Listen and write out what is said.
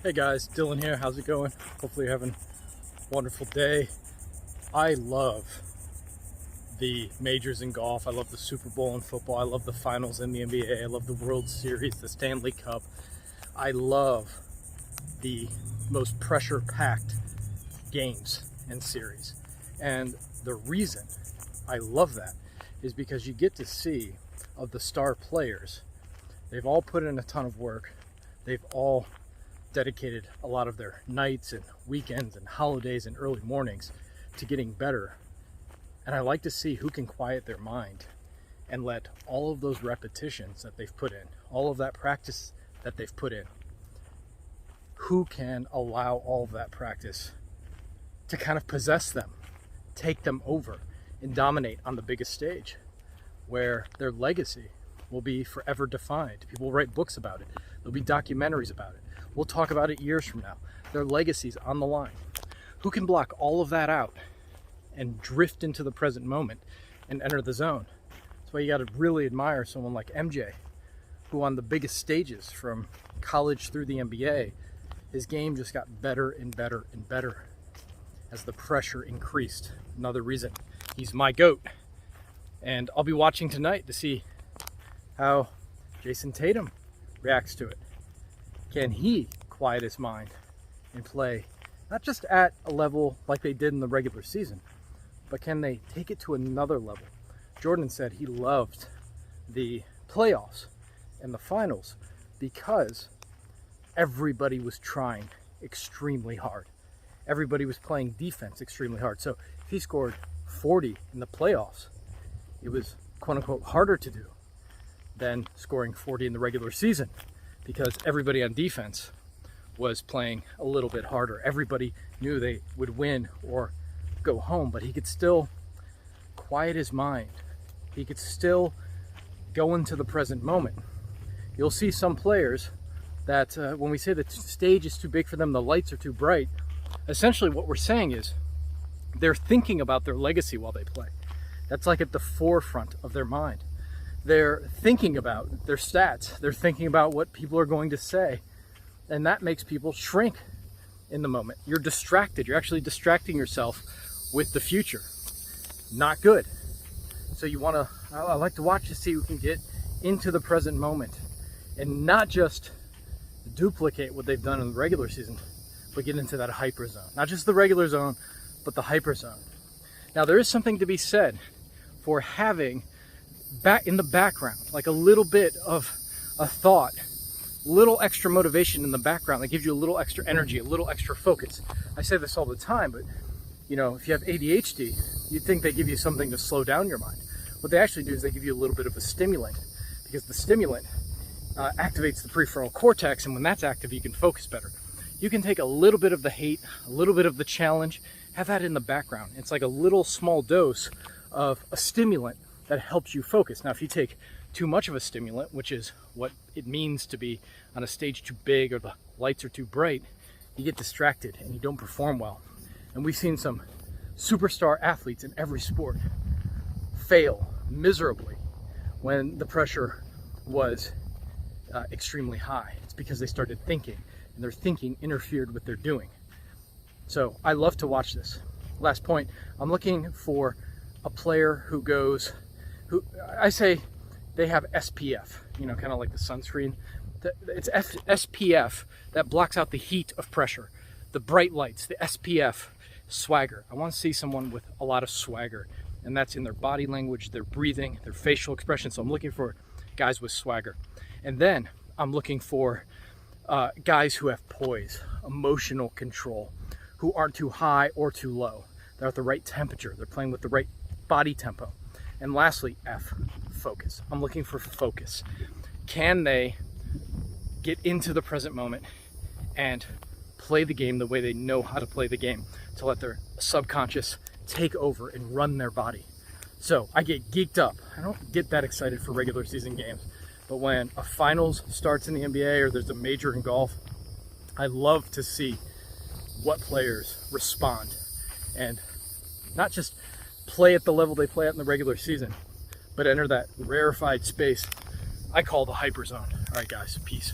Hey guys, Dylan here. How's it going? Hopefully you're having a wonderful day. I love the majors in golf. I love the Super Bowl in football. I love the finals in the NBA. I love the World Series, the Stanley Cup. I love the most pressure-packed games and series. And the reason I love that is because you get to see of the star players. They've all put in a ton of work. They've all dedicated a lot of their nights and weekends and holidays and early mornings to getting better. And I like to see who can quiet their mind and let all of those repetitions that they've put in, all of that practice that they've put in, who can allow all of that practice to kind of possess them, take them over, and dominate on the biggest stage, where their legacy will be forever defined. People will write books about it. There'll be documentaries about it. We'll talk about it years from now. Their legacy's on the line. Who can block all of that out and drift into the present moment and enter the zone? That's why you got to really admire someone like MJ, who on the biggest stages from college through the NBA, his game just got better and better and better as the pressure increased. Another reason he's my GOAT. And I'll be watching tonight to see how Jason Tatum reacts to it. Can he quiet his mind and play not just at a level like they did in the regular season, but can they take it to another level? Jordan said he loved the playoffs and the finals because everybody was trying extremely hard. Everybody was playing defense extremely hard. So if he scored 40 in the playoffs, it was quote unquote harder to do than scoring 40 in the regular season, because everybody on defense was playing a little bit harder. Everybody knew they would win or go home, but he could still quiet his mind. He could still go into the present moment. You'll see some players that when we say the stage is too big for them, the lights are too bright, essentially what we're saying is they're thinking about their legacy while they play. That's like at the forefront of their mind. They're thinking about their stats. They're thinking about what people are going to say. And that makes people shrink in the moment. You're distracted. You're actually distracting yourself with the future. Not good. So I like to watch to see who can get into the present moment and not just duplicate what they've done in the regular season, but get into that hyper zone. Not just the regular zone, but the hyper zone. Now, there is something to be said for having back in the background, like a little bit of a thought, little extra motivation in the background that gives you a little extra energy, a little extra focus. I say this all the time, but you know, if you have ADHD, you'd think they give you something to slow down your mind. What they actually do is they give you a little bit of a stimulant, because the stimulant activates the prefrontal cortex, and when that's active, you can focus better. You can take a little bit of the hate, a little bit of the challenge, have that in the background. It's like a little small dose of a stimulant that helps you focus. Now, if you take too much of a stimulant, which is what it means to be on a stage too big or the lights are too bright, you get distracted and you don't perform well. And we've seen some superstar athletes in every sport fail miserably when the pressure was extremely high. It's because they started thinking, and their thinking interfered with their doing. So I love to watch this. Last point, I'm looking for a player who I say they have SPF, you know, kind of like the sunscreen. It's SPF that blocks out the heat of pressure, the bright lights, the SPF swagger. I want to see someone with a lot of swagger, and that's in their body language, their breathing, their facial expression. So I'm looking for guys with swagger. And then I'm looking for guys who have poise, emotional control, who aren't too high or too low. They're at the right temperature. They're playing with the right body tempo. And lastly, focus. I'm looking for focus. Can they get into the present moment and play the game the way they know how to play the game, to let their subconscious take over and run their body? So I get geeked up. I don't get that excited for regular season games, but when a finals starts in the NBA or there's a major in golf, I love to see what players respond and not just play at the level they play at in the regular season, but enter that rarefied space I call the hyper zone. All right, guys, peace.